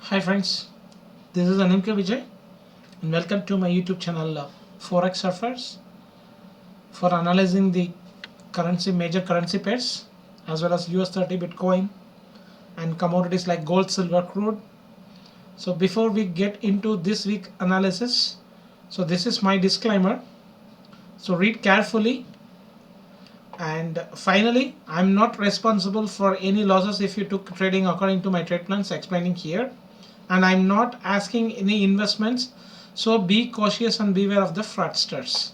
Hi friends, this is Animka Vijay and welcome to my YouTube channel Forex Surfers for analyzing the major currency pairs as well as US 30 Bitcoin and commodities like gold, silver, crude. So before we get into this week analysis, so this is my disclaimer. So read carefully, and finally I'm not responsible for any losses if you took trading according to my trade plans explaining here, and I'm not asking any investments, so be cautious and beware of the fraudsters.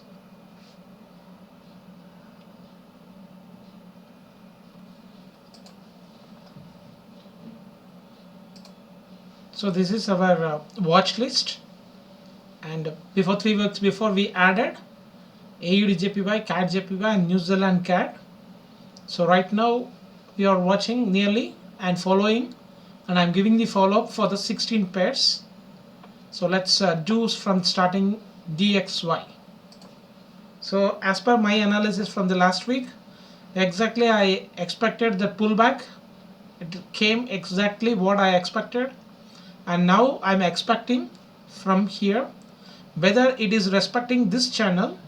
So this is our watch list, and before 3 weeks before we added AUD JPY, CAD JPY and New Zealand CAD. So right now we are watching nearly and following, and I'm giving the follow-up for the 16 pairs. So let's do from starting DXY. So as per my analysis from the last week, exactly I expected the pullback. It came exactly what I expected, and now I'm expecting from here, whether it is respecting this channel,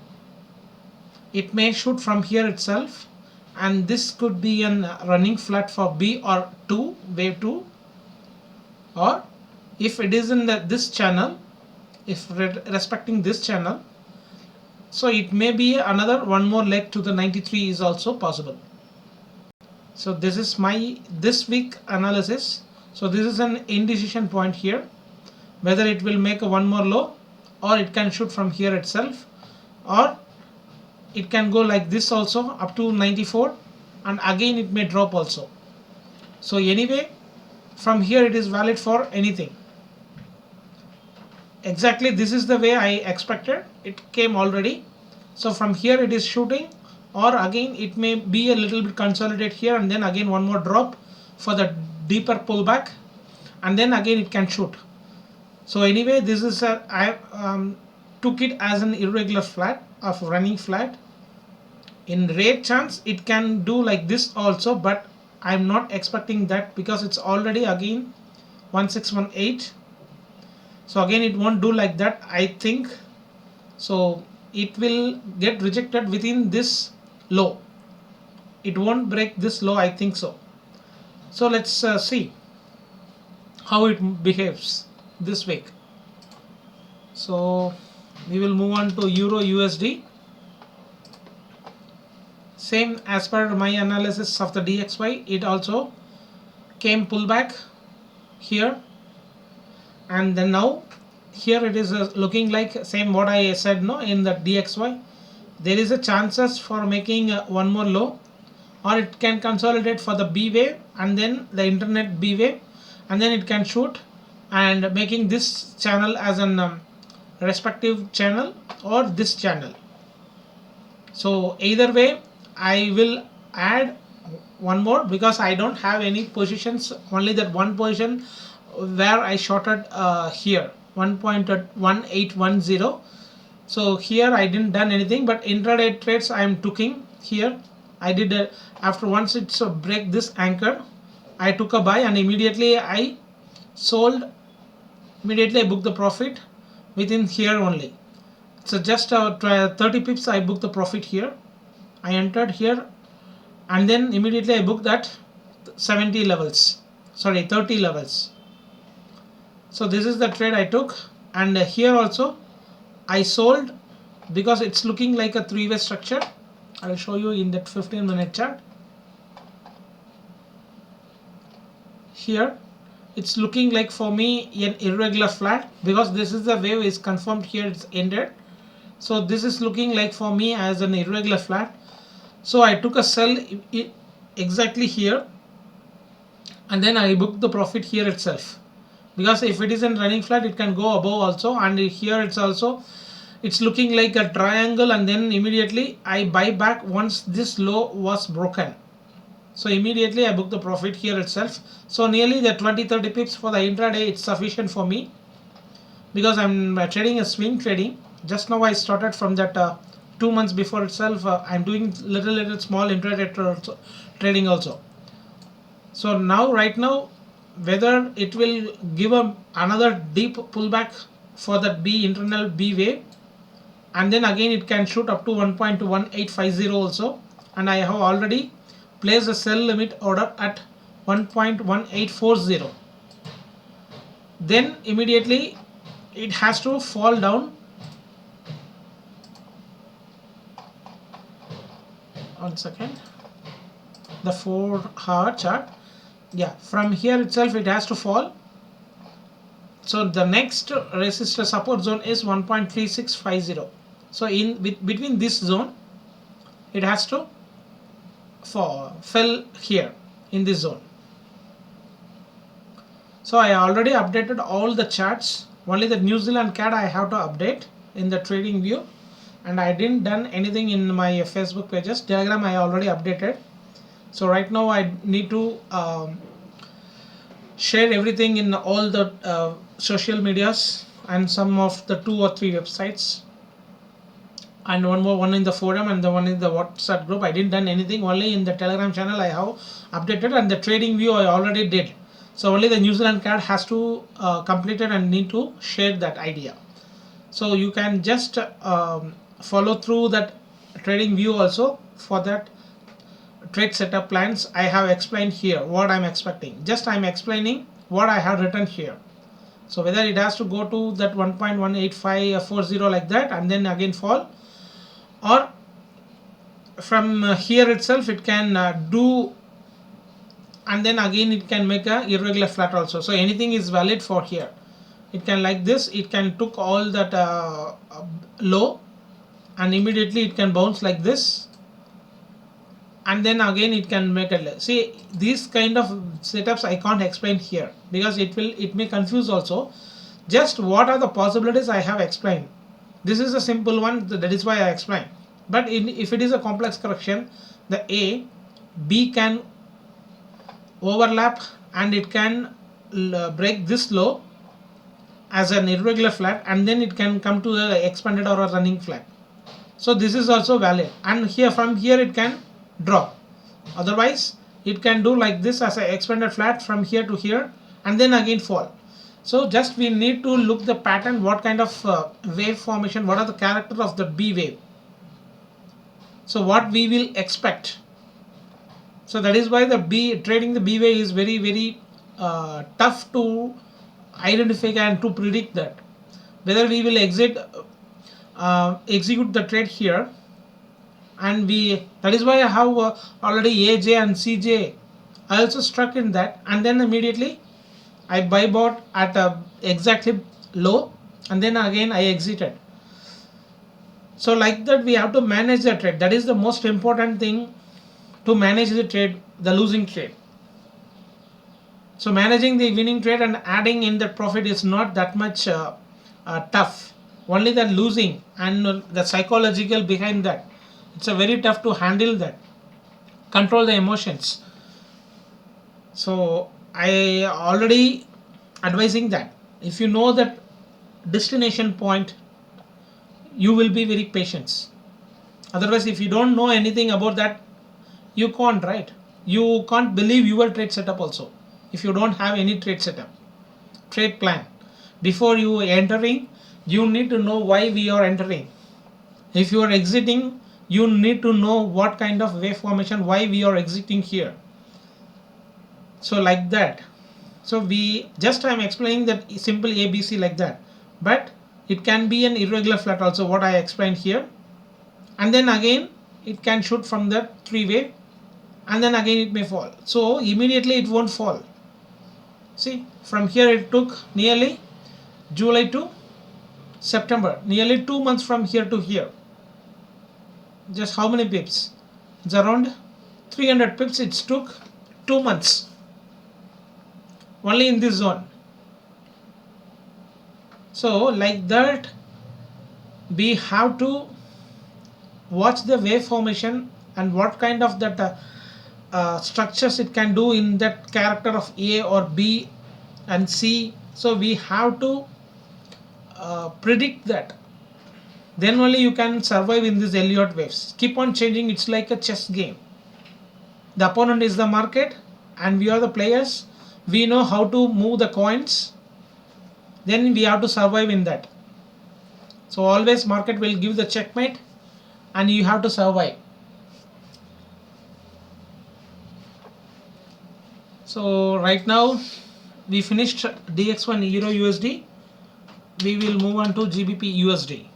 it may shoot from here itself, and this could be an running flat for B or 2 wave 2, or if it is in this channel, if respecting this channel, so it may be another one more leg to the 93 is also possible. So this is my this week analysis. So this is an indecision point here, whether it will make a one more low, or it can shoot from here itself, or it can go like this also up to 94, and again it may drop also. So anyway, from here it is valid for anything. Exactly this is the way I expected. It came already. So from here it is shooting, or again it may be a little bit consolidate here and then again one more drop for the deeper pullback, and then again it can shoot. So anyway, this is I took it as an irregular flat of running flat. In rare chance it can do like this also, but I'm not expecting that because it's already again 1618. So again it won't do like that, I think. So it will get rejected within this low. It won't break this low, I think so. So let's see how it behaves this week. So we will move on to Euro USD. Same as per my analysis of the DXY, it also came pullback here, and then now here it is looking like same what I said no in the DXY. There is a chances for making one more low, or it can consolidate for the B wave and then the internet B wave, and then it can shoot and making this channel as an respective channel or this channel. So either way I will add one more because I don't have any positions, only that one position where I shorted here 1.1810. So here I didn't done anything, but intraday trades I am taking here. I did after once it's break this anchor, I took a buy and immediately I sold. Immediately I booked the profit within here only. So just 30 pips I booked the profit here. I entered here, and then immediately I booked that 70 levels, sorry 30 levels. So this is the trade I took, and here also I sold because it's looking like a three-way structure. I'll show you in that 15-minute chart. Here it's looking like for me an irregular flat because this is the wave is confirmed here, it's ended. So this is looking like for me as an irregular flat. So I took a sell exactly here, and then I booked the profit here itself, because if it isn't running flat it can go above also, and here it's also it's looking like a triangle, and then immediately I buy back once this low was broken. So immediately I book the profit here itself. So nearly the 20-30 pips for the intraday, it's sufficient for me because I'm trading a swing trading. Just now I started from that 2 months before itself. I'm doing little small intraday trading also. So now right now whether it will give another deep pullback for that B internal B wave, and then again it can shoot up to 1.1850 also, and I have already placed a sell limit order at 1.1840. Then immediately it has to fall down. One second, the 4-hour chart. Yeah, from here itself it has to fall. So the next resistor support zone is 1.3650. So between this zone it has to fell here in this zone. So I already updated all the charts. Only the New Zealand CAD I have to update in the trading view, and I didn't done anything in my Facebook pages. Telegram I already updated. So right now I need to share everything in all the social medias and some of the 2 or 3 websites, and one in the forum and the one in the WhatsApp group. I didn't done anything. Only in the Telegram channel I have updated, and the trading view I already did. So only the New Zealand CAD has to complete it and need to share that idea. So you can just follow through that trading view also. For that trade setup plans I have explained here what I'm expecting. Just I'm explaining what I have written here. So whether it has to go to that 1.18540 like that and then again fall, or from here itself it can do, and then again it can make a irregular flat also. So anything is valid for here. It can like this, it can took all that low and immediately it can bounce like this, and then again it can make a, see these kind of setups I can't explain here because it may confuse also. Just what are the possibilities I have explained. This is a simple one, that is why I explained. But if it is a complex correction, the B can overlap and it can break this low as an irregular flat, and then it can come to the expanded or a running flat. So this is also valid, and here from here it can drop. Otherwise it can do like this as an expanded flat from here to here and then again fall. So just we need to look the pattern, what kind of wave formation, what are the character of the B wave, so what we will expect. So that is why the trading the B wave is very tough to identify and to predict that whether we will execute the trade here, and that is why I have already AJ and CJ I also struck in that, and then immediately I buy bought at exactly low and then again I exited. So like that we have to manage the trade. That is the most important thing, to manage the trade, the losing trade. So managing the winning trade and adding in the profit is not that much tough. Only the losing and the psychological behind that, it's a very tough to handle that, control the emotions. So I already advising that if you know that destination point, you will be very patient. Otherwise if you don't know anything about that, you can't, right? You can't believe your trade setup also if you don't have any trade setup, trade plan. Before you entering, you need to know why we are entering. If you are exiting, you need to know what kind of wave formation, why we are exiting here. So like that. So I'm explaining that simple ABC like that, but it can be an irregular flat also, what I explained here, and then again it can shoot from that 3 wave and then again it may fall. So immediately it won't fall. See, from here it took nearly July to September, nearly 2 months from here to here. Just how many pips? It's around 300 pips. It took 2 months only in this zone. So like that we have to watch the wave formation and what kind of that structures it can do in that character of A or B and C. So we have to predict that. Then only you can survive in these Elliott waves. Keep on changing. It's like a chess game. The opponent is the market and we are the players. we know how to move the coins, then we have to survive in that. So always market will give the checkmate and you have to survive. So right now we finished DX1 Euro USD. We will move on to GBP USD.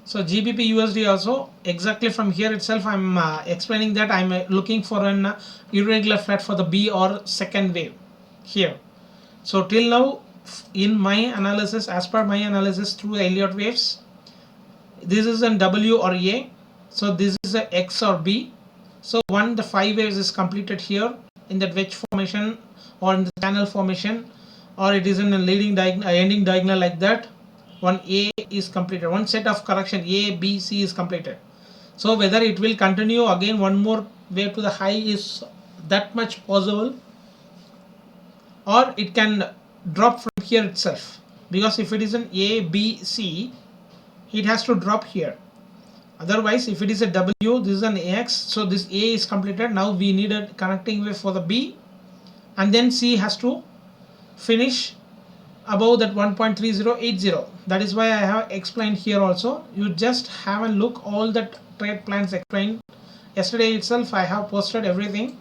So GBP USD also, exactly from here itself I'm explaining that I'm looking for an irregular flat for the B or second wave here. So till now in my analysis, as per my analysis through Elliott waves, this is an W or A, so this is a X or B. So one, the 5 waves is completed here in that wedge formation or in the channel formation, or it is in a leading ending diagonal like that. One A is completed, one set of correction A, B, C is completed. So whether it will continue again one more wave to the high is that much possible, or it can drop from here itself, because if it is an A, B, C, it has to drop here. Otherwise, if it is a W, this is an AX, so this A is completed. Now we need a connecting wave for the B, and then C has to finish above that 1.3080. That is why I have explained here also. You just have a look, all that trade plans explained yesterday itself. I have posted everything,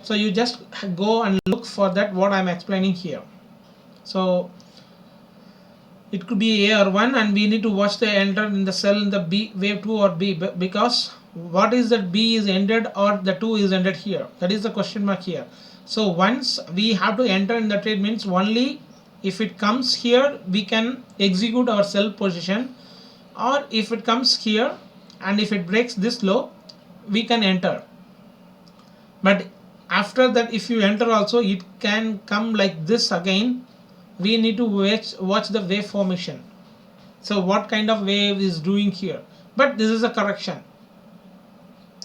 so you just go and look for that what I'm explaining here. So it could be A or 1, and we need to watch the enter in the cell in the B, wave 2 or B, because what is that B is ended or the 2 is ended here? That is the question mark here. So once we have to enter in the trade means only if it comes here we can execute our sell position, or if it comes here and if it breaks this low we can enter. But after that, if you enter also, it can come like this again. We need to watch the wave formation. So what kind of wave is doing here? But this is a correction,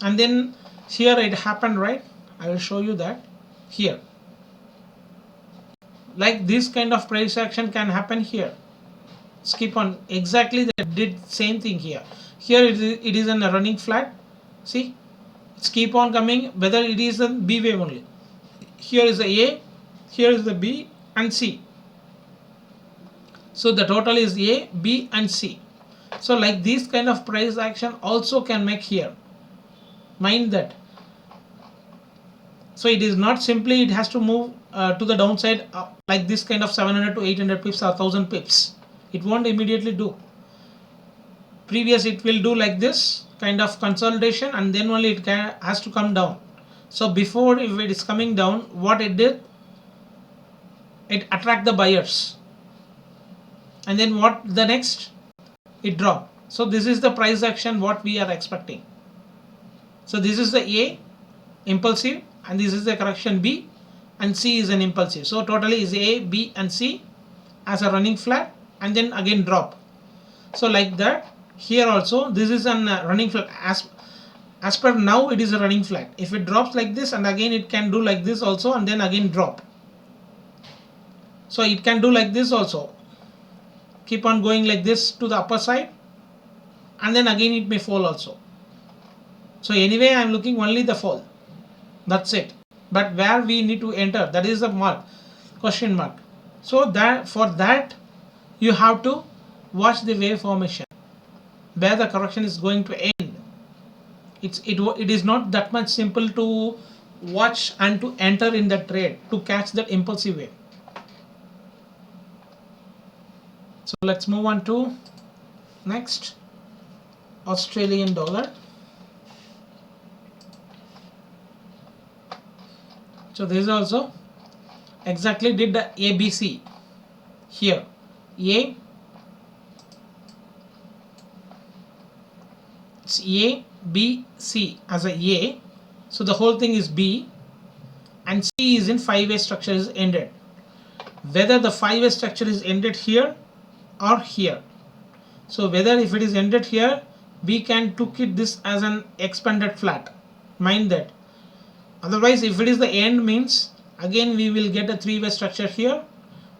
and then here it happened, right? I will show you that here. Like this kind of price action can happen here. Skip on, exactly that did same thing here. Here it is in a running flat. See, it's keep on coming, whether it is a B wave only. Here is the A, here is the B and C. So the total is A, B and C. So like this kind of price action also can make here. Mind that. So it is not simply it has to move to the downside like this kind of 700 to 800 pips or 1000 pips. It won't immediately do. Previous it will do like this kind of consolidation, and then only it has to come down. So before, if it is coming down, what it did, it attract the buyers, and then what the next, it dropped. So this is the price action what we are expecting. So this is the A, impulsive, and this is the correction B, and C is an impulsive. So totally is A, B and C as a running flat, and then again drop. So like that here also, this is an running flat. As per now it is a running flat. If it drops like this, and again it can do like this also, and then again drop. So it can do like this also, keep on going like this to the upper side, and then again it may fall also. So anyway I am looking only the fall, that's it. But where we need to enter, that is the mark, question mark. So that for that you have to watch the wave formation, where the correction is going to end. It is not that much simple to watch and to enter in the trade to catch that impulsive wave. So let's move on to next, Australian dollar. So this is also exactly did the ABC here. A, it's A, B, C as a A. So the whole thing is B, and C is in 5-way structure is ended. Whether the 5-way structure is ended here or here. So whether if it is ended here, we can took it this as an expanded flat. Mind that. Otherwise, if it is the end means again we will get a 3-way structure here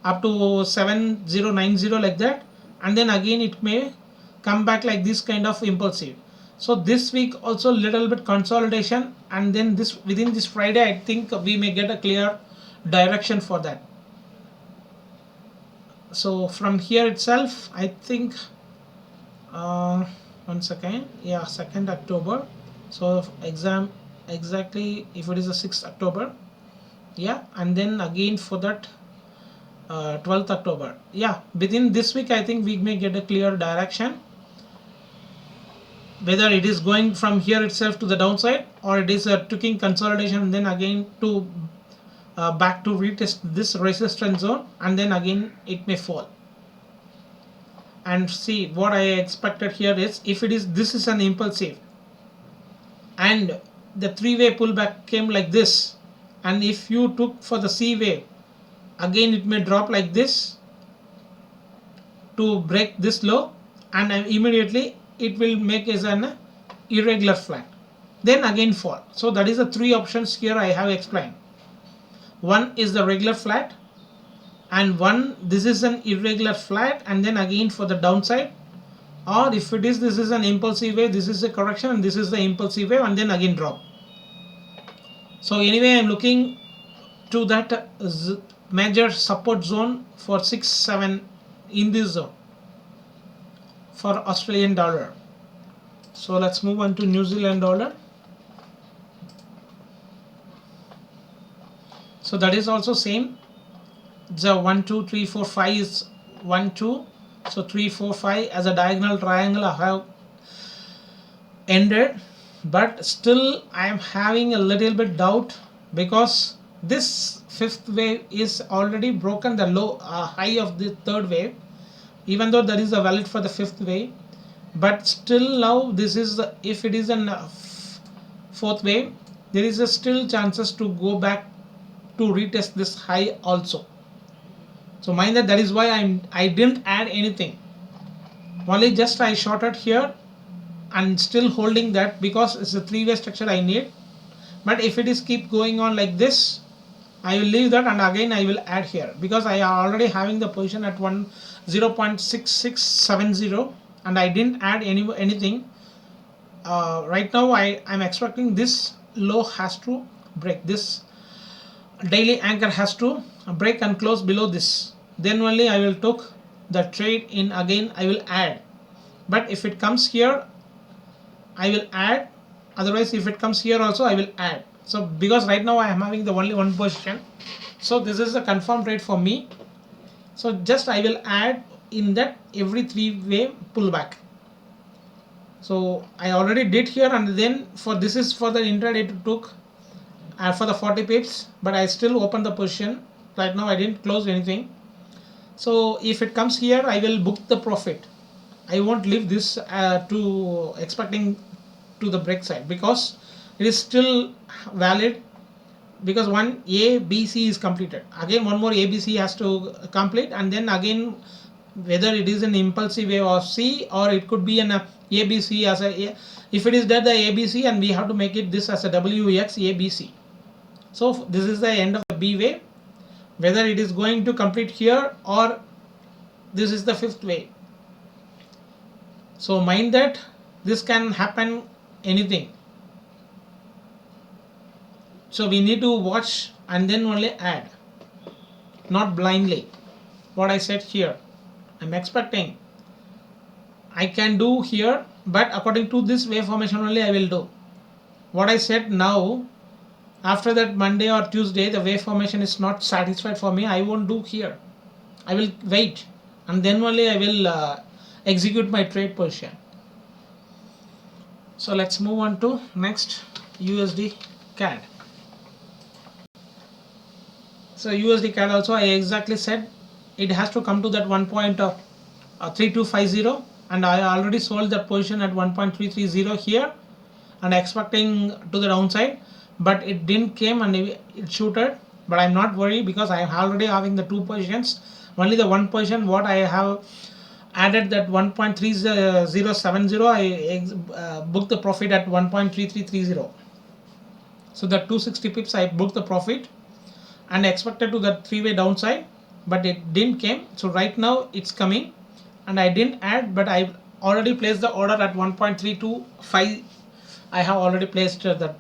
up to 7090 like that, and then again it may come back like this kind of impulsive. So this week also little bit consolidation, and then this within this Friday I think we may get a clear direction for that. So from here itself I think uh, once again, yeah, 2nd October. So exactly if it is the 6th October, yeah, and then again for that 12th October, yeah, within this week I think we may get a clear direction whether it is going from here itself to the downside, or it is a taking consolidation and then again to back to retest this resistance zone, and then again it may fall. And see what I expected here is, if it is, this is an impulsive and the three-way pullback came like this, and if you took for the C wave, again it may drop like this to break this low, and immediately it will make as an irregular flat, then again fall. So that is the three options here I have explained. One is the regular flat, and one, this is an irregular flat and then again for the downside, or if it is, this is an impulsive wave, this is a correction and this is the impulsive wave and then again drop. So anyway, I'm looking to that major support zone for 6-7 in this zone for Australian dollar. So let's move on to New Zealand dollar. So that is also same. The 1 2 3 4 5 is 1 2, so 3 4 5 as a diagonal triangle I have ended, but still I am having a little bit doubt, because this fifth wave is already broken the low high of the third wave, even though that is a valid for the fifth wave, but still now this is the, if it is an fourth wave, there is a still chances to go back to retest this high also. So mind that is why I didn't add anything, only just I shorted here and still holding that, because it's a three-way structure I need. But if it is keep going on like this, I will leave that and again I will add here, because I am already having the position at 0.6670 and I didn't add anything. Right now I'm expecting this low has to break, this daily anchor has to break and close below this, then only I will take the trade in, again I will add. But if it comes here I will add, otherwise if it comes here also I will add. So because right now I am having the only one position, so this is a confirmed trade for me, so just I will add in that every three-way pullback. So I already did here, and then for this is for the intraday to took for the 40 pips, but I still open the position. Right now I didn't close anything. So if it comes here I will book the profit. I won't leave this to expecting to the break side, because it is still valid, because one A B C is completed, again one more A B C has to complete, and then again whether it is an impulsive wave or C, or it could be an ABC as a, if it is that the ABC, and we have to make it this as a WX ABC. So this is the end of the B wave, whether it is going to complete here or this is the fifth wave. So mind that this can happen anything, so we need to watch and then only add, not blindly. What I said here, I'm expecting I can do here, but according to this wave formation only I will do. What I said now, after that Monday or Tuesday the wave formation is not satisfied for me, I won't do here, I will wait and then only I will execute my trade position. So let's move on to next, USD CAD. So USD CAD also I exactly said it has to come to that 1.3250, and I already sold that position at 1.330 here and expecting to the downside, but it didn't came and it shooted. But I'm not worried, because I am already having the two positions. Only the one position what I have added, that 1.3070, I booked the profit at 1.3330. So the 260 pips I booked the profit and expected to the three-way downside, but it didn't came. So right now it's coming and I didn't add, but I already placed the order at 1.325. I have already placed that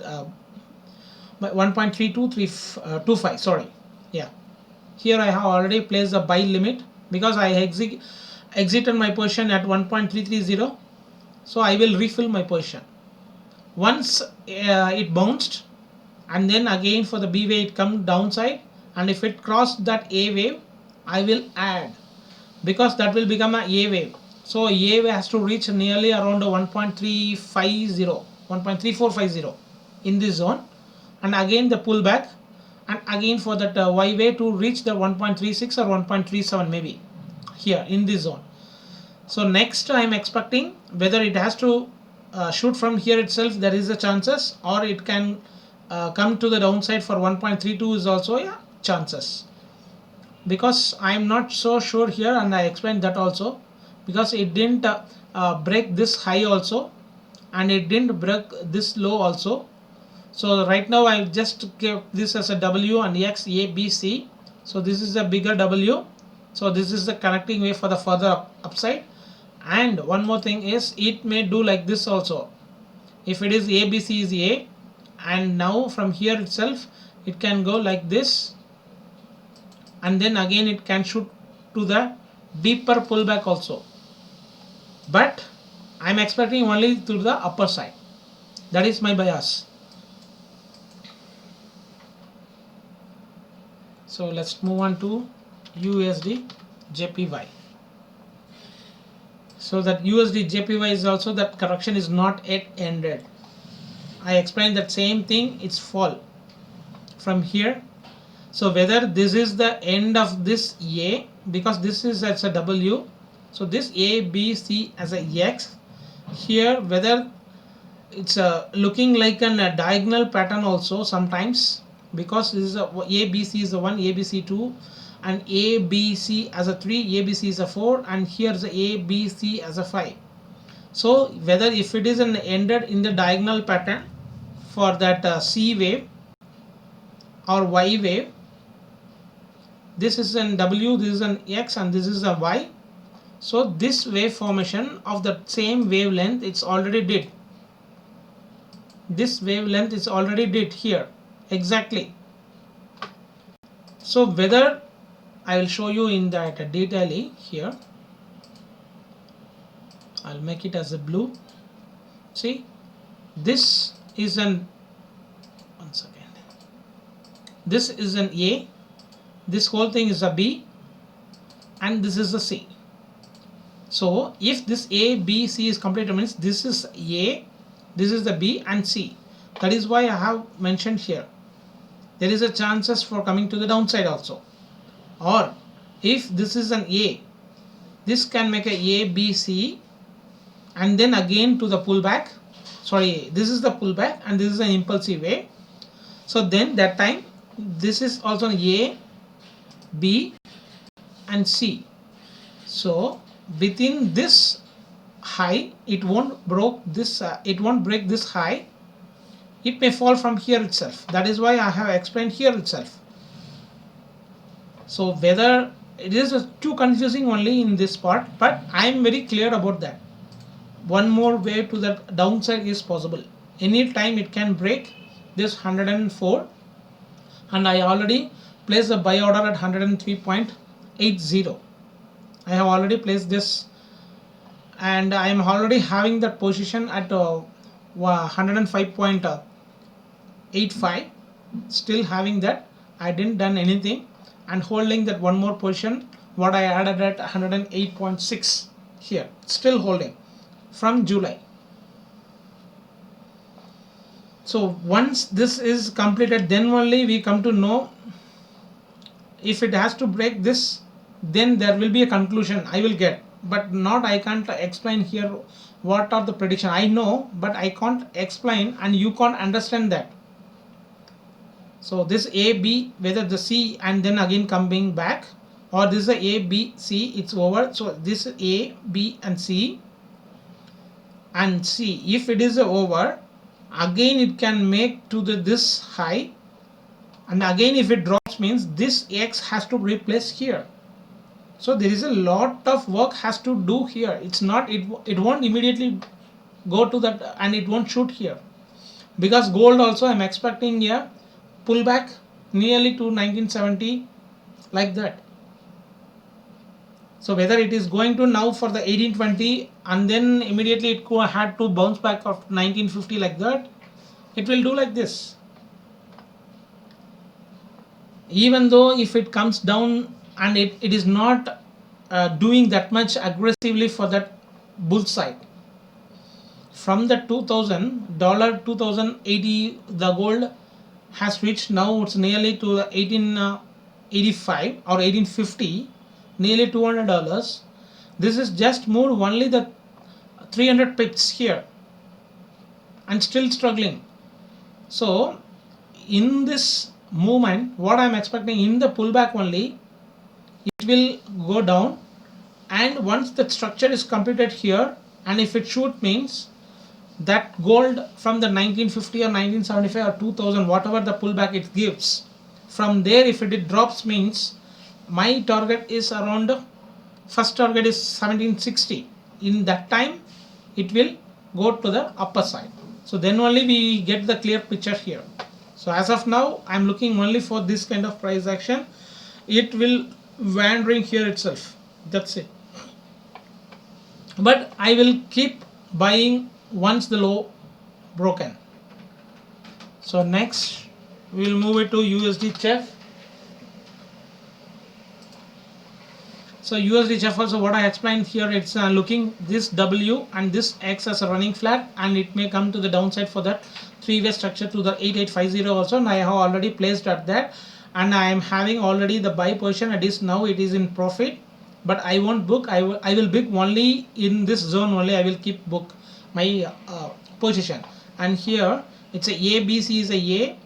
1.3225, sorry, yeah. Here I have already placed the buy limit because I exited my position at 1.330, so I will refill my position. Once it bounced, and then again for the B wave it come downside, and if it crossed that A wave, I will add, because that will become a A wave. So A wave has to reach nearly around 1.350, 1.3450 in this zone, and again the pullback, and again for that Y wave to reach the 1.36 or 1.37 maybe here in this zone. So next I am expecting whether it has to shoot from here itself, there is a chances, or it can come to the downside for 1.32 is also a chances, because I am not so sure here, and I explained that also, because it didn't break this high also, and it didn't break this low also. So right now I just kept this as a W and X, A, B, C. So this is a bigger W. So this is the connecting wave for the further upside. And one more thing is, it may do like this also. If it is A, B, C is A, and now from here itself it can go like this, and then again it can shoot to the deeper pullback also. But I am expecting only to the upper side. That is my bias. So let's move on to USD JPY. So that USD JPY is also, that correction is not yet ended. I explained that same thing, it's fall from here. So whether this is the end of this A, because this is as a W, so this A, B, C as a X here, whether it's looking like a diagonal pattern also sometimes, because this is A, B, C is a 1, A, B, C 2, and A, B, C as a 3, A, B, C is a 4, and here is A, B, C as a 5. So whether if it is an ended in the diagonal pattern for that C wave or Y wave, this is an W, this is an X, and this is a Y. So this wave formation of the same wavelength, it's already did. This wavelength is already did here exactly. So whether, I will show you in that detail here. I'll make it as a blue. See, this is an, one second, this is an A, this whole thing is a B, and this is a C. So if this A, B, C is completed, means this is A, this is the B and C. That is why I have mentioned here, there is a chances for coming to the downside also. Or if this is an A, this can make a B, C, and then again to the pullback. Sorry, this is the pullback and this is an impulsive wave. So then that time this is also an A, B and C. So within this high, it won't break this high. It may fall from here itself. That is why I have explained here itself. So whether it is too confusing only in this part, but I am very clear about that. One more way to the downside is possible. Any time it can break this 104, and I already placed the buy order at 103.80. I have already placed this, and I am already having that position at 105.85. Still having that, I didn't done anything, and holding that one more position what I added at 108.6 here, still holding from July. So once this is completed, then only we come to know if it has to break this, then there will be a conclusion I will get, but not, I can't explain here what are the prediction. I know, but I can't explain and you can't understand that. So this A, B, whether the C and then again coming back, or this is a A, B, C, it's over. So this A, B and C and C, if it is over, again it can make to this high, and again if it drops means this X has to replace here. So there is a lot of work has to do here. It's not, it won't immediately go to that and it won't shoot here, because gold also I'm expecting a pullback nearly to 1970 like that. So whether it is going to now for the 1820 and then immediately it had to bounce back of 1950 like that, it will do like this. Even though if it comes down and it is not doing that much aggressively for that bull side, from the $2000 2080 the gold has reached, now it's nearly to the 1885 or 1850, nearly $200. This is just moved only the 300 pips here and still struggling. So in this movement, what I'm expecting in the pullback only, it will go down, and once the structure is completed here, and if it shoot means that gold from the 1950 or 1975 or 2000, whatever the pullback it gives, from there if it drops means my target is around, first target is 1760. In that time it will go to the upper side. So then only we get the clear picture here. So as of now I'm looking only for this kind of price action. It will wandering here itself, that's it. But I will keep buying once the low broken. So next we will move it to USD CHF. So USD CHF also, what I explained here, it's looking this W and this X as a running flat, and it may come to the downside for that three-way structure to the 8850 also, and I have already placed at that, and I am having already the buy position. It is now, it is in profit, but I won't book. I will book only in this zone only. I will keep book my position. And here it's a ABC is a A,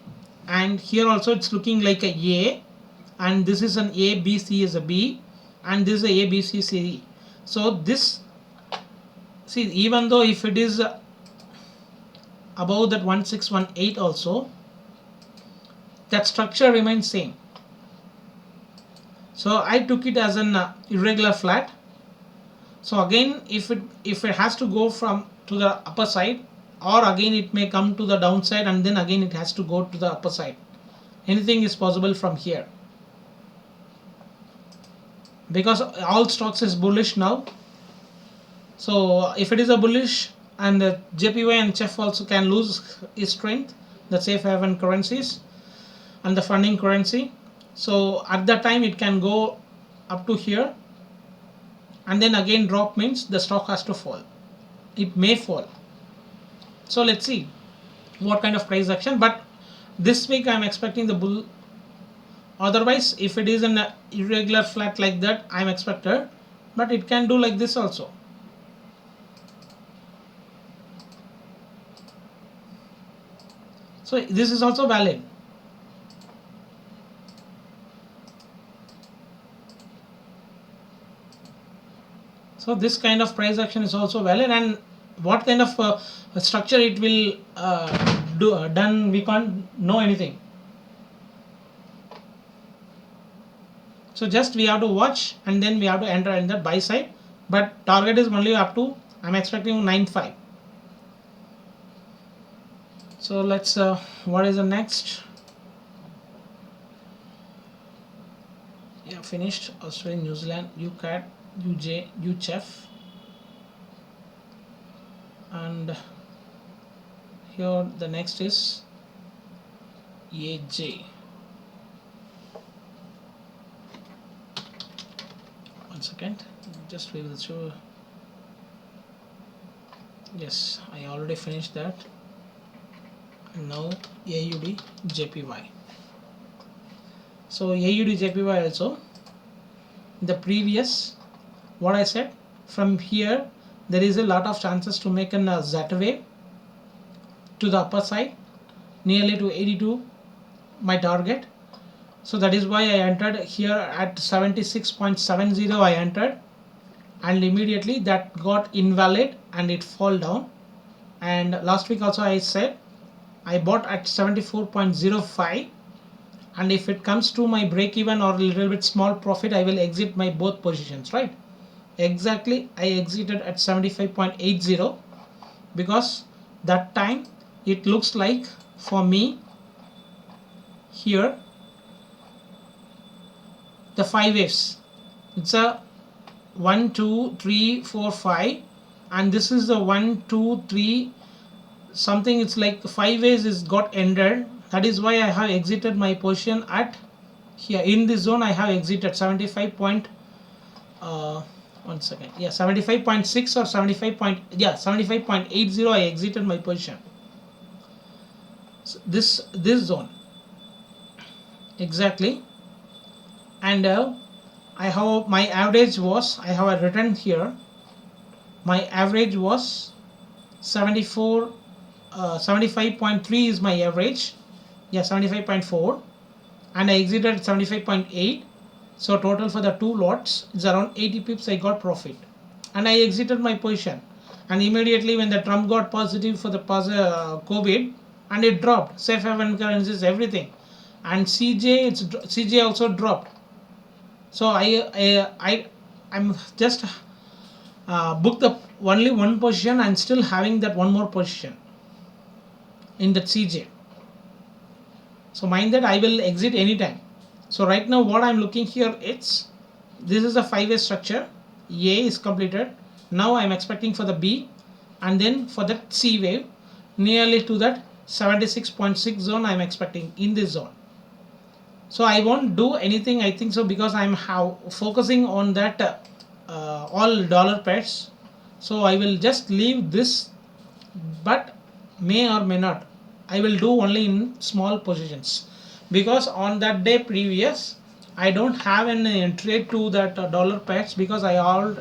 and here also it's looking like a A, and this is an ABC is a B, and this is a ABCC. So this, see, even though if it is above that 1618 also, that structure remains same. So I took it as an irregular flat. So again if it has to go from to the upper side, or again it may come to the downside and then again it has to go to the upper side. Anything is possible from here, because all stocks is bullish now. So if it is a bullish, and JPY and CHF also can lose its strength, the safe haven currencies and the funding currency. So at that time it can go up to here, and then again drop means the stock has to fall. It may fall. So let's see what kind of price action. But this week I'm expecting the bull. Otherwise if it is an irregular flat like that, I'm expected, but it can do like this also. So this is also valid. So this kind of price action is also valid, and what kind of structure it will done, we can't know anything. So just we have to watch, and then we have to enter in the buy side, but target is only up to, I'm expecting 95. So let's what is the next? Yeah, finished. Australia, New Zealand, UCAD, UJ, UCHF, and here the next is AJ. One second, just we will show. Yes, I already finished that. And now AUD JPY. So AUD JPY also, the previous, what I said, from here there is a lot of chances to make an Z wave to the upper side, nearly to 82, my target. So that is why I entered here at 76.70. I entered, and immediately that got invalid and it fall down. And last week also I said I bought at 74.05, and if it comes to my break even or a little bit small profit, I will exit my both positions, right? Exactly, I exited at 75.80 because that time it looks like for me here the 5 waves. It's a 1 2 3 4 5, and this is the 1 2 3 something. It's like 5 waves is got ended. That is why I have exited my position at here in this zone. I have exited 75 point one second, yeah, 75.6 or 75 point, yeah, 75.80. I exited my position. So this zone exactly. And I have my average was, I have written here, my average was 74 75.3 is my average, yeah, 75.4, and I exited at 75.8. So total for the two lots is around 80 pips. I got profit and I exited my position, and immediately when the Trump got positive for the COVID, and it dropped safe haven currencies, everything, and CJ also dropped. So I'm just booked the only one position and still having that one more position in that CJ. So mind that I will exit anytime. So right now what I'm looking here, it's this is a 5-way structure. A is completed. Now I'm expecting for the B, and then for that C wave nearly to that 76.6 zone I'm expecting in this zone. So I won't do anything, I think so, because I'm focusing on that all dollar pairs. So I will just leave this, but may or may not, I will do only in small positions, because on that day previous I don't have any trade to that dollar pairs, because I all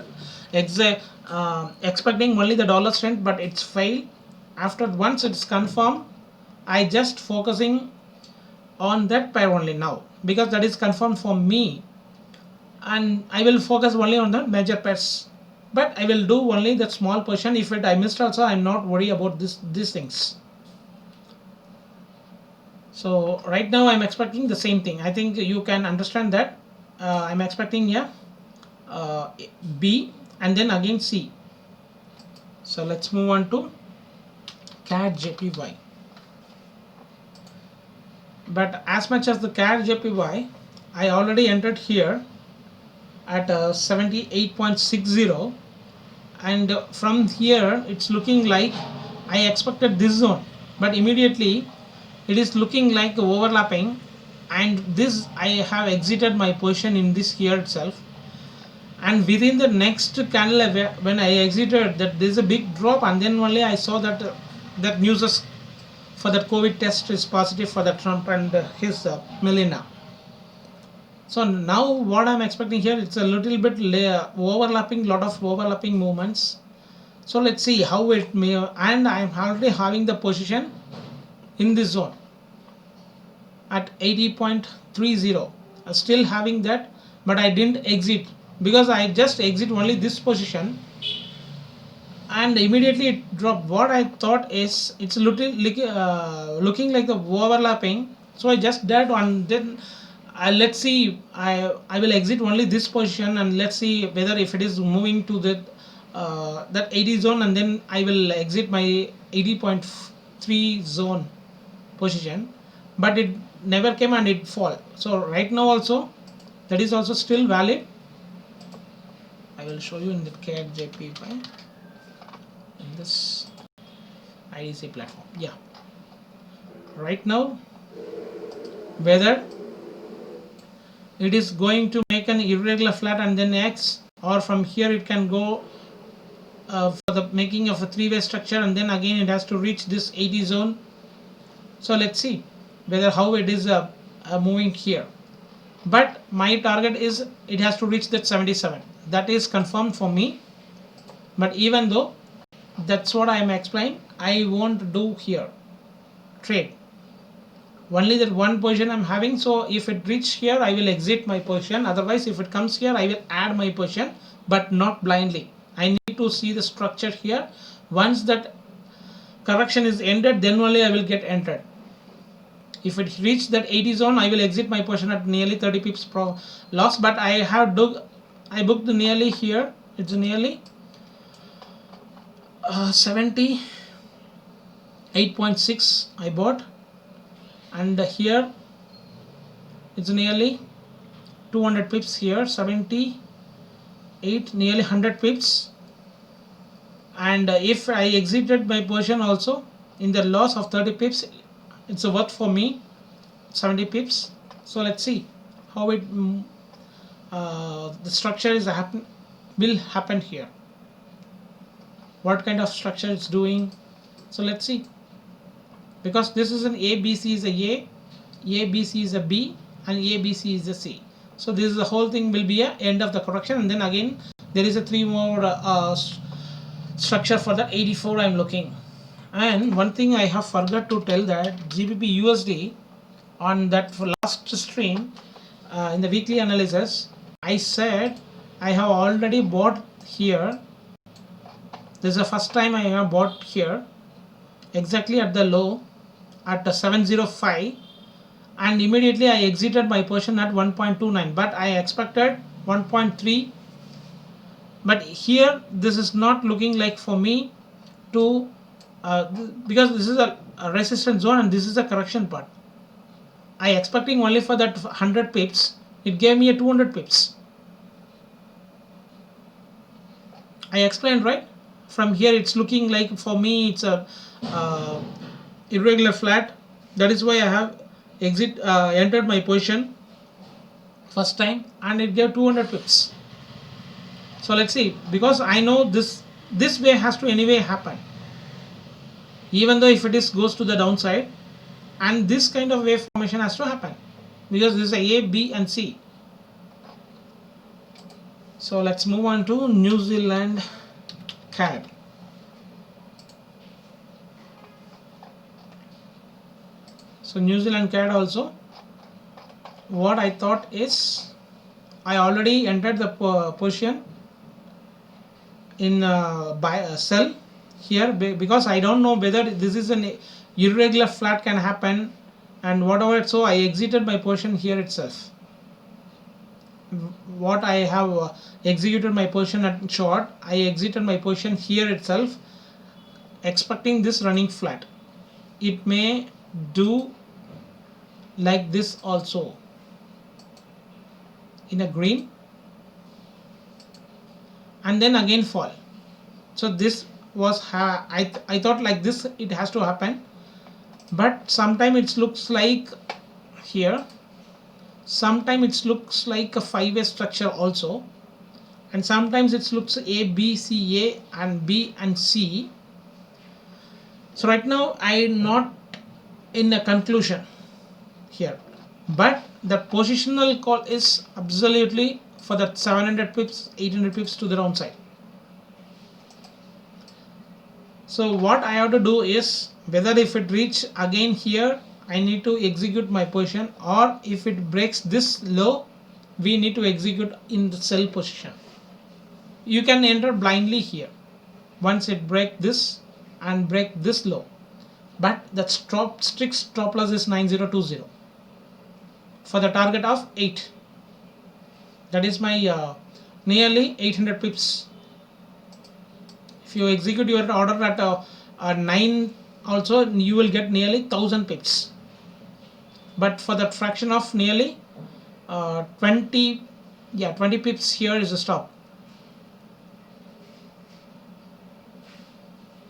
expecting only the dollar strength, but it's failed. After once it's confirmed, I just focusing on that pair only now, because that is confirmed for me, and I will focus only on the major pairs. But I will do only that small portion. If it I missed also, I'm not worried about these things. So right now I'm expecting the same thing. I think you can understand that. I'm expecting, yeah, B and then again C. So let's move on to CAD JPY. But as much as the CAD JPY, I already entered here at 78.60, and from here it's looking like I expected this zone, but immediately it is looking like overlapping, and this I have exited my position in this here itself. And within the next candle when I exited, that there is a big drop, and then only I saw that that news is for that COVID test is positive for the Trump and his Melina. So now what I'm expecting here, it's a little bit overlapping, lot of overlapping movements. So let's see how it may, and I'm already having the position in this zone at 80.30. Still having that, but I didn't exit, because I just exit only this position, and immediately it dropped. What I thought is it's looking like the overlapping, so I just did one. Then let's see, I will exit only this position, and let's see whether if it is moving to that 80 zone, and then I will exit my 80.3 zone position. But it never came and it fall. So right now also that is also still valid. I will show you in the CAD JPY in this IDC platform. Yeah, right now whether it is going to make an irregular flat and then X, or from here it can go for the making of a three-way structure, and then again it has to reach this 80 zone. So let's see whether how it is moving here. But my target is it has to reach that 77. That is confirmed for me. But even though that's what I am explaining, I won't do here trade. Only that one position I'm having. So if it reaches here, I will exit my position. Otherwise, if it comes here, I will add my position, but not blindly. I need to see the structure here. Once that correction is ended, then only I will get entered. If it reached that 80 zone, I will exit my position at nearly 30 pips loss. But I booked nearly here. It's nearly 78.6 I bought, and here it's nearly 200 pips here, 78, nearly 100 pips. And if I exited my position also in the loss of 30 pips, it's a worth for me 70 pips. So let's see how it the structure will happen here, what kind of structure it's doing. So let's see, because this is an ABC is a ABC is a B, and ABC is a C. So this is the whole thing will be a end of the correction, and then again there is a 3 more structure for the 84 I'm looking. And one thing I have forgot to tell, that GBP USD on that for last stream in the weekly analysis, I said I have already bought here. This is the first time I have bought here exactly at the low at 705, and immediately I exited my position at 1.29, but I expected 1.3. But here this is not looking like for me to because this is a resistance zone and this is a correction part. I expecting only for that 100 pips, it gave me a 200 pips. I explained, right? From here it's looking like for me it's a irregular flat. That is why I have entered my position first time, and it gave 200 pips. So let's see, because I know this way has to anyway happen, even though if it is goes to the downside, and this kind of wave formation has to happen because this is A, B and C. So let's move on to New Zealand CAD. So New Zealand CAD also, what I thought is I already entered the position in sell here, because I don't know whether this is an irregular flat can happen and whatever. So I exited my position here itself. What I have executed my position at short, I exited my position here itself, expecting this running flat. It may do like this also in a green, and then again fall. So this was I thought like this it has to happen, but sometimes it looks like here, sometimes it looks like a 5-way structure also, and sometimes it looks A, B, C, A and B and C. So right now I'm not in a conclusion here, but the positional call is absolutely for that 700 pips, 800 pips to the downside. So what I have to do is, whether if it reach again here, I need to execute my position, or if it breaks this low, we need to execute in the sell position. You can enter blindly here once it break this and break this low, but the strict stop loss is 9020 for the target of 8. That is my nearly 800 pips. If you execute your order at 9 also, you will get nearly 1000 pips, but for that fraction of nearly 20 pips, here is a stop.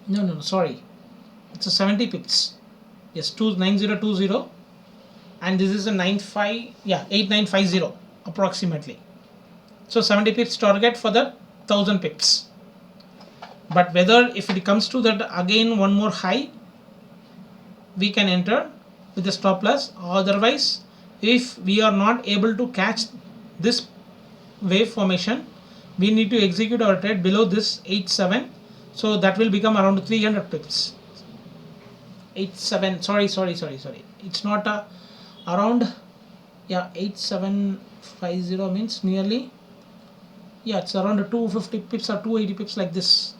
No, sorry, it's a 70 pips. Yes, 9020, and this is a 8950 approximately. So 70 pips target for the 1000 pips. But whether if it comes to that again one more high, we can enter with the stop loss. Otherwise, if we are not able to catch this wave formation, we need to execute our trade below this 87. So that will become around 300 pips. 87. Sorry. It's not around. 8750 means nearly. It's around 250 pips or 280 pips like this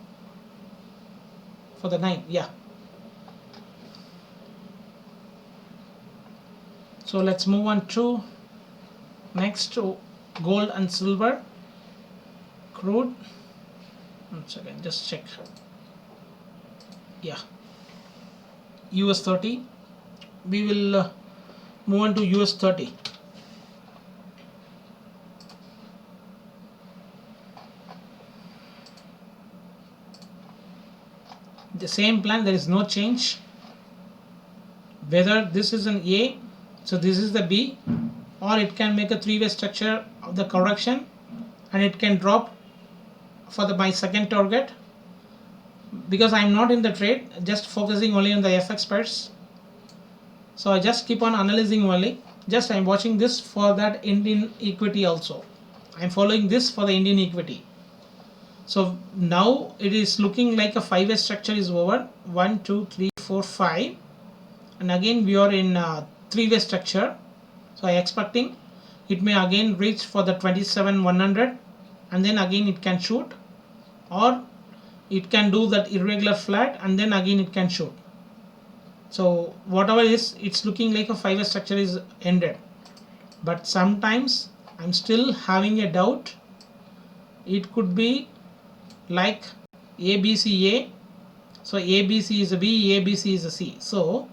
for the 9. So let's move on to next to gold and silver. Crude. One second, just check. Yeah, US 30. We will move on to US 30. The same plan, there is no change. Whether this is an A, so this is the B, or it can make a three-way structure of the correction and it can drop for my second target. Because I'm not in the trade, just focusing only on the FX pairs, so I just keep on analyzing only. Just I'm watching this for that Indian equity also. I'm following this for the Indian equity. So now it is looking like a five-way structure is over. 1, 2, 3, 4, 5, and again we are in a three-way structure. So I expecting it may again reach for the 27,100, and then again it can shoot, or it can do that irregular flat and then again it can shoot. So whatever is, it's looking like a five-way structure is ended. But sometimes I'm still having a doubt. It could be like ABCA. So ABC is a B, ABC is a C. So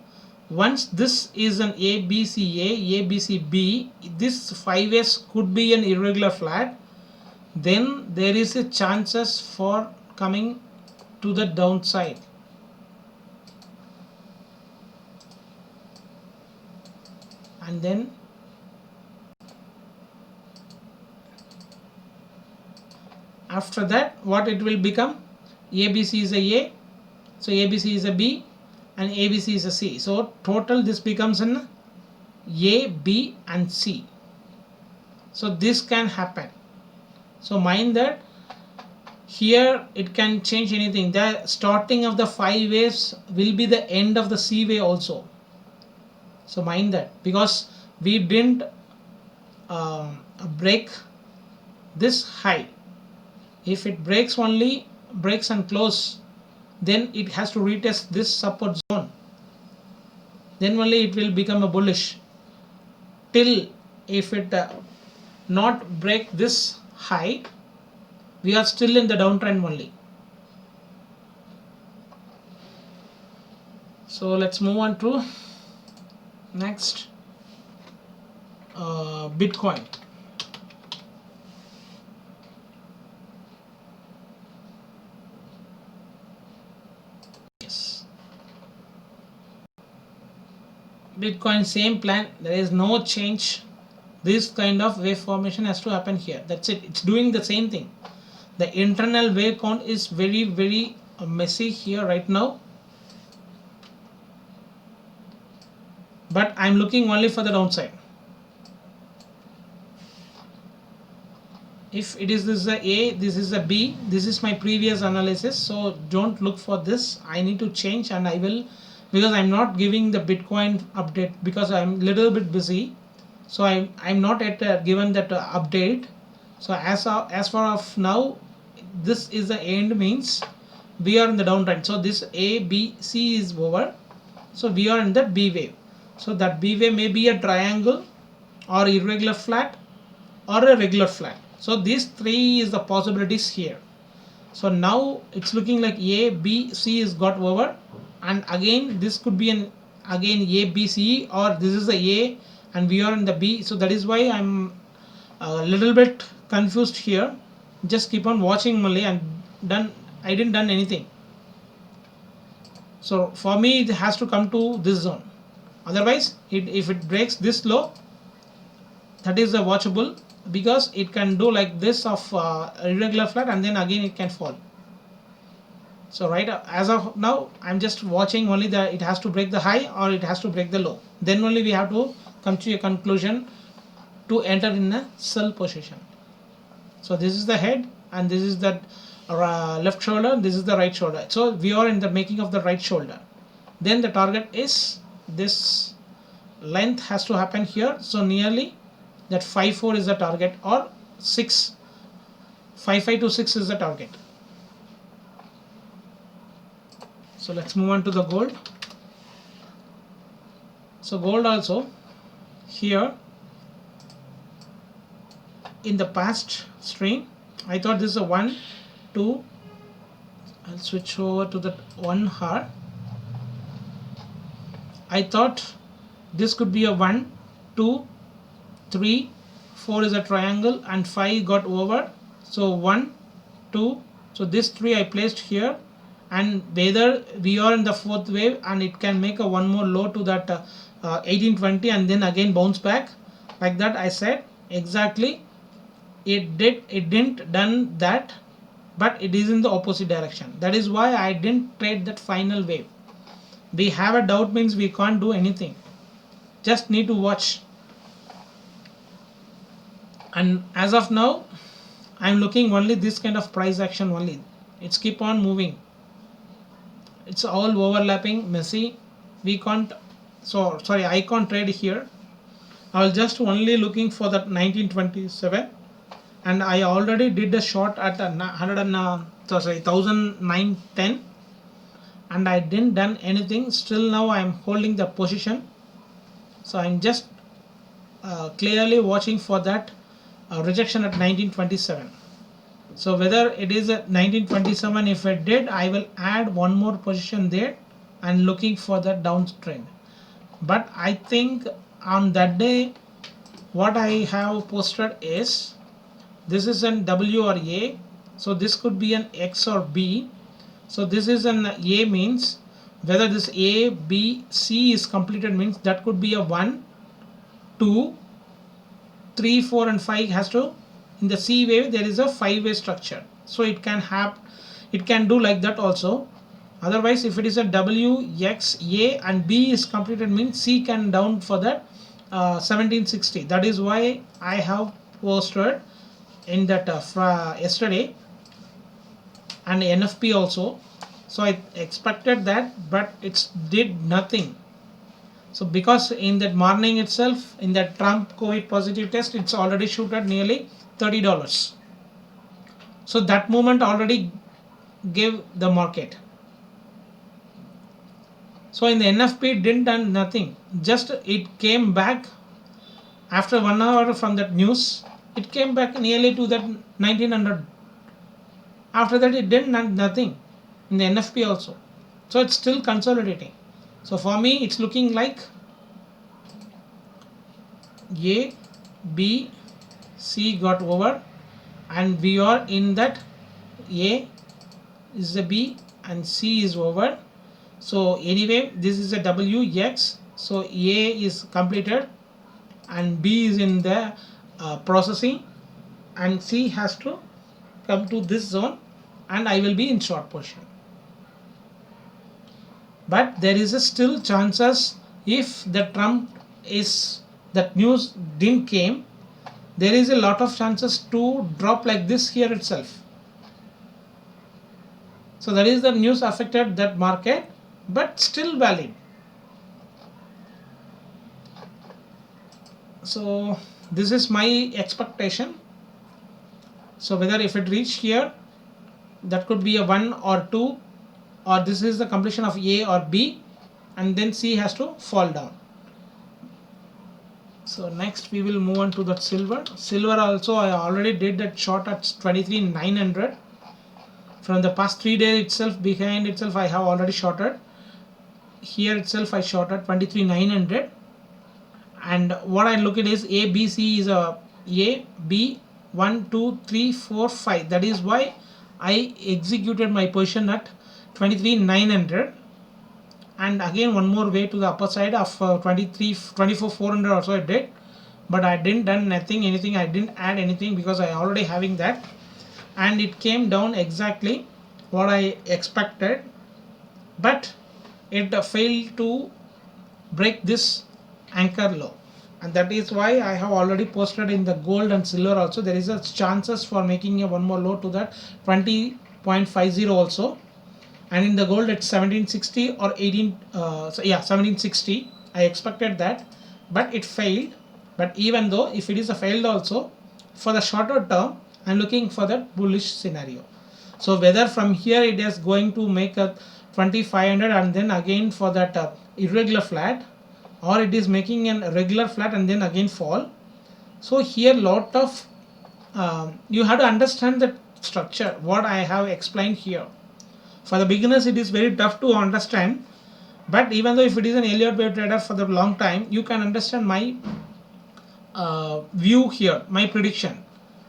once this is an ABCA, ABCB, this 5S could be an irregular flat. Then there is a chances for coming to the downside. And then after that, what it will become? ABC is a, so ABC is a B, and ABC is a C. So total this becomes an A, B and C. So this can happen. So mind that here it can change anything. The starting of the 5 waves will be the end of the C wave also. So mind that, because we didn't break this high. If it breaks only, breaks and close, then it has to retest this support zone. Then only it will become a bullish. Till if it not break this high, we are still in the downtrend only. So let's move on to next, Bitcoin. Yes, Bitcoin same plan, there is no change. This kind of wave formation has to happen here. That's it. It's doing the same thing. The internal wave count is very messy here right now. But I'm looking only for the downside. If it is this A, this is a B, this is my previous analysis. So don't look for this. I need to change, and I will, because I'm not giving the Bitcoin update because I'm little bit busy. So I'm not yet given that update. So as far of now, this is the end, means we are in the downtrend. So this A, B, C is over. So we are in the B wave. So that B wave may be a triangle or irregular flat or a regular flat. So these three is the possibilities here. So now it's looking like A, B, C is got over, and again this could be an again A, B, C, or this is the A and we are in the B. So that is why I'm a little bit confused here. Just keep on watching only, and I didn't done anything. So for me it has to come to this zone. Otherwise if it breaks this low, that is a watchable, because it can do like this of irregular flat and then again it can fall. So right as of now I'm just watching only that it has to break the high or it has to break the low. Then only we have to come to a conclusion to enter in a sell position. So this is the head and this is the left shoulder, this is the right shoulder. So we are in the making of the right shoulder. Then the target is this length has to happen here. So nearly that 5.4 is the target, or 6, 5.5 to 6 is the target. So let's move on to the gold. So gold also, here in the past stream. I thought this is a 1 2. I'll switch over to that 1 hour. I thought this could be a 1 2 3 4 is a triangle and 5 got over. So 1 2, so this 3 I placed here, and whether we are in the fourth wave and it can make a one more low to that 1820 and then again bounce back like that. I said exactly it didn't done that, but it is in the opposite direction. That is why I didn't trade that final wave. We have a doubt means we can't do anything, just need to watch. And as of now I'm looking only this kind of price action only. It's keep on moving, it's all overlapping, messy. We can't, so sorry, I can't trade here. I'll just only looking for that 1927, and I already did a short at 1910 and I didn't done anything. Still now I'm holding the position, so I'm just clearly watching for that rejection at 1927. So whether it is at 1927, if it did, I will add one more position there and looking for the downtrend. But I think on that day what I have posted is this is an W or A, so this could be an X or B. So this is an A means whether this A, B, C is completed means that could be a 1 2 3 4 and 5 has to, in the C wave there is a 5-way structure, so it can have, it can do like that also. Otherwise if it is a W, X, A and B is completed means C can down for that 1760. That is why I have posted in that yesterday and NFP also. So I expected that, but it did nothing. So because in that morning itself, in that Trump COVID positive test, it's already shoot at nearly $30. So that movement already gave the market. So in the NFP didn't done nothing, just it came back after 1 hour from that news. It came back nearly to that 1900. After that it did nothing in the NFP also. So it's still consolidating. So for me it's looking like A, B, C got over and we are in that A is the B and C is over. So anyway this is a W, X, so A is completed and B is in the processing and C has to come to this zone and I will be in short position. But there is a still chances if the Trump is, that news didn't came, there is a lot of chances to drop like this here itself. So that is the news affected that market, but still valid. So this is my expectation. So whether if it reach here, that could be a 1 or 2, or this is the completion of A or B and then C has to fall down. So next we will move on to that silver. Silver also I already did that short at 23,900. From the past 3 days itself, behind itself I have already shorted. Here itself I shorted 23,900. And what I look at is A, B, C is a B, 1, 2, 3, 4, 5. That is why I executed my position at 23,900. And again one more way to the upper side of 24,400 also I did, but I didn't done anything, I didn't add anything because I already having that, and it came down exactly what I expected, but it failed to break this anchor low, and that is why I have already posted in the gold and silver also. There is a chances for making a one more low to that 20.50 also. And in the gold it's 1760 or 1760. I expected that, but it failed. But even though if it is a failed also, for the shorter term I'm looking for that bullish scenario. So whether from here it is going to make a 2500 and then again for that irregular flat, or it is making a regular flat and then again fall. So here lot of you have to understand the structure what I have explained here. For the beginners it is very tough to understand, but even though if it is an Elliott wave trader for the long time, you can understand my view here, my prediction.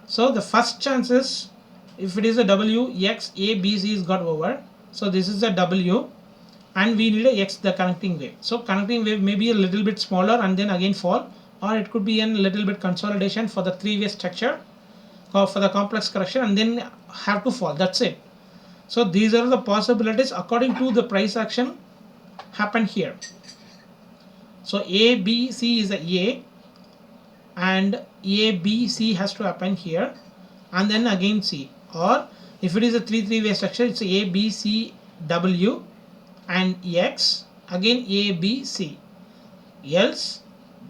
So the first chance is, if it is a W, X, A, B, C is got over. So this is a W and we need a X, the connecting wave. So connecting wave may be a little bit smaller and then again fall, or it could be a little bit consolidation for the three-way structure or for the complex correction and then have to fall. That's it. So these are the possibilities according to the price action happen here. So A, B, C is a A, and A, B, C has to happen here, and then again C. Or if it is a three-way structure, it's A, B, C, W and X, again A, B, C. Else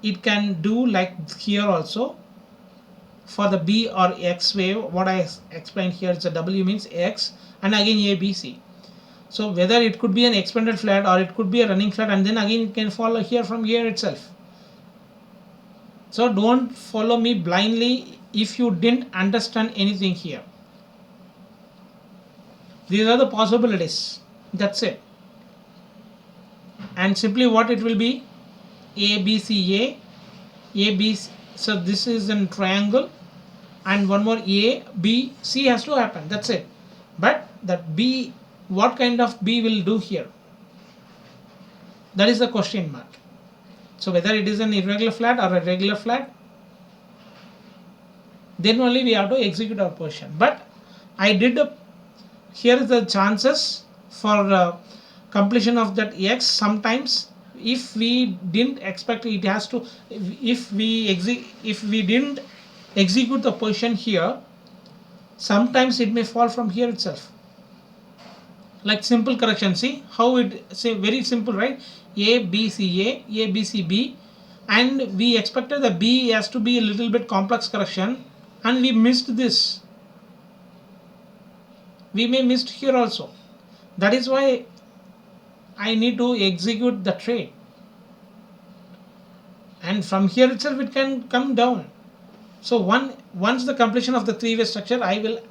it can do like here also. For the B or X wave, what I explained here is a W means X and again A, B, C. So whether it could be an expanded flat or it could be a running flat and then again it can follow here from here itself. So don't follow me blindly if you didn't understand anything here. These are the possibilities. That's it. And simply what it will be, A, B, C, A, B, C. So this is a triangle and one more A, B, C has to happen. That's it. But that B, what kind of B will do here? That is the question mark. So whether it is an irregular flat or a regular flat, then only we have to execute our position. But I did here is the chances for completion of that X. Sometimes if we didn't expect it has to, if we didn't execute the position here, sometimes it may fall from here itself. Like simple correction, see how it, say very simple, right? A, B, C, A, B, C, B, and we expected the B has to be a little bit complex correction and we missed this. We may missed here also. That is why I need to execute the trade, and from here itself it can come down. So once the completion of the three-way structure, I will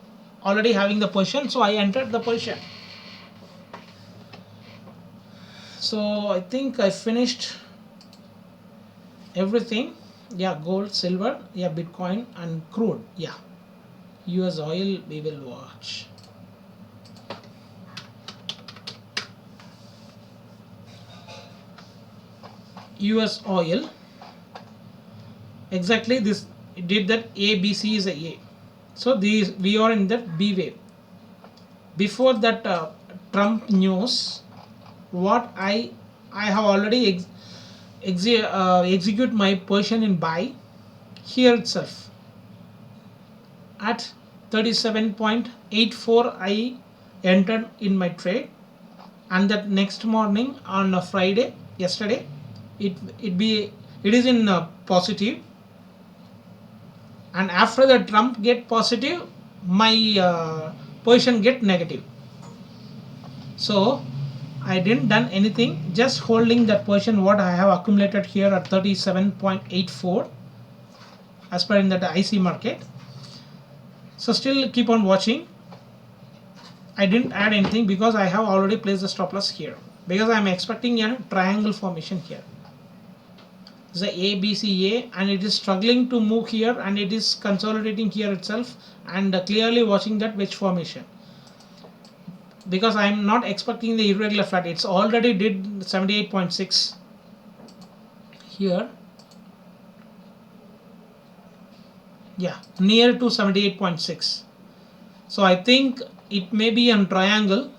already having the position, so I entered the position. So I think I finished everything. Yeah, gold, silver, yeah, Bitcoin and crude. Yeah, US oil we will watch. US oil, exactly this did that. A, B, C is a. So these we are in that B wave. Before that Trump news, what I have already execute my position in buy here itself at 37.84. I entered in my trade, and that next morning on a Friday, yesterday, it is in positive, and after the Trump get positive, my position get negative. So I didn't done anything, just holding that position what I have accumulated here at 37.84 as per in that IC market. So still keep on watching. I didn't add anything because I have already placed the stop loss here, because I am expecting a triangle formation here. The A, B, C, A, and it is struggling to move here and it is consolidating here itself, and clearly watching that wedge formation, because I am not expecting the irregular flat. It's already did 78.6 here. Yeah, near to 78.6. So I think it may be a triangle.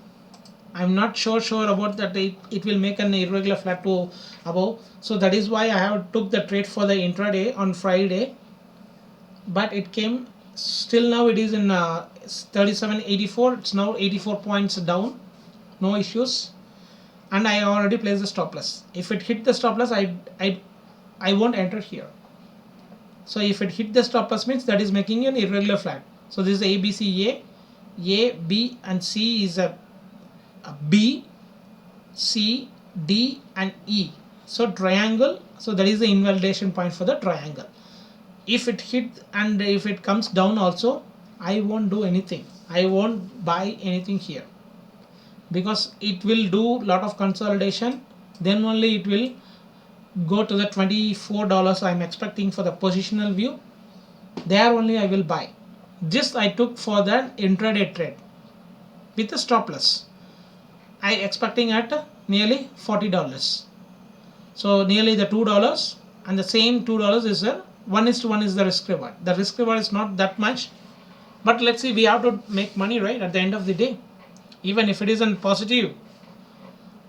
I'm not sure about that. It will make an irregular flat to above. So that is why I have took the trade for the intraday on Friday. But it came, still now it is in 37.84. It's now 84 points down. No issues. And I already placed the stop loss. If it hit the stop loss, I won't enter here. So if it hit the stop loss means that is making an irregular flat. So this is A, B, C, A, B and C is a B, C, D and E. So triangle, so that is the invalidation point for the triangle. If it hit and if it comes down also, I won't do anything. I won't buy anything here, because it will do lot of consolidation, then only it will go to the $24 I'm expecting for the positional view. There only I will buy. This I took for the intraday trade with a stop loss. I expecting at nearly $40. So nearly the $2, and the same $2 is a 1:1 is the risk reward. The risk reward is not that much, but let's see, we have to make money, right, at the end of the day, even if it is in positive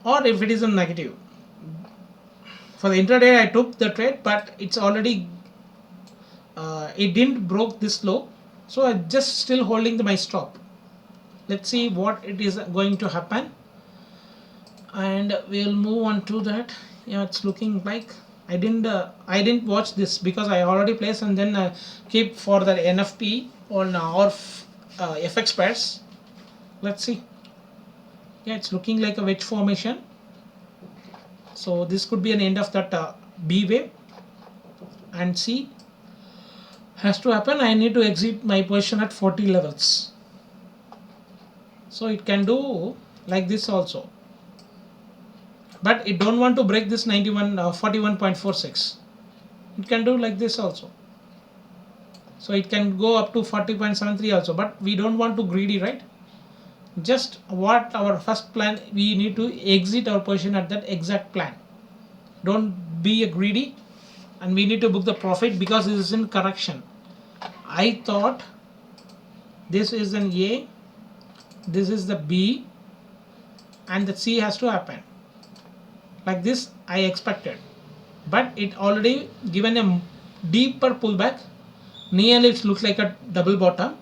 or if it is in negative. For the intraday I took the trade, but it's already it didn't broke this low, so I just still holding my stop. Let's see what it is going to happen, and we'll move on to that. Yeah, it's looking like I didn't watch this because I already placed, and then keep for the NFP on our FX pairs. Let's see. Yeah, it's looking like a wedge formation, so this could be an end of that B wave, and C has to happen. I need to exit my position at 40 levels, so it can do like this also, but it don't want to break this 41.46. It can do like this also, so it can go up to 40.73 also, but we don't want to greedy, right? Just what our first plan, we need to exit our position at that exact plan. Don't be a greedy, and we need to book the profit because this is in correction. I thought this is an A, this is the B, and the C has to happen like this. I expected, but it already given a deeper pullback. Nearly it looks like a double bottom,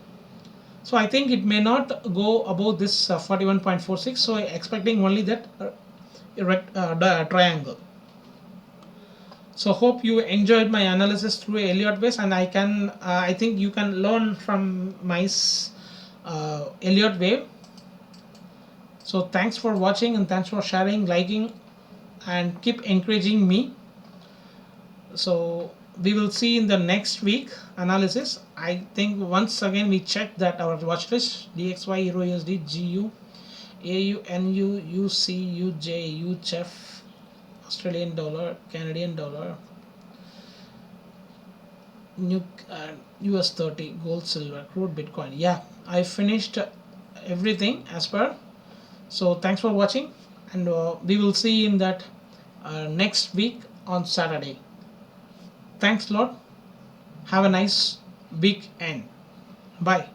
so I think it may not go above this 41.46. So I expecting only that triangle. So hope you enjoyed my analysis through Elliott wave, and I think you can learn from my Elliott wave. So thanks for watching, and thanks for sharing, liking, and keep encouraging me. So we will see in the next week analysis. I think once again we check that our watch list: DXY, Euro USD, GU, AU, NU, UC, UJ, UHF, Australian dollar, Canadian dollar, new US 30, gold, silver, crude, Bitcoin. Yeah, I finished everything as per. So thanks for watching, and we will see in that next week on Saturday. Thanks a lot. Have a nice weekend. Bye.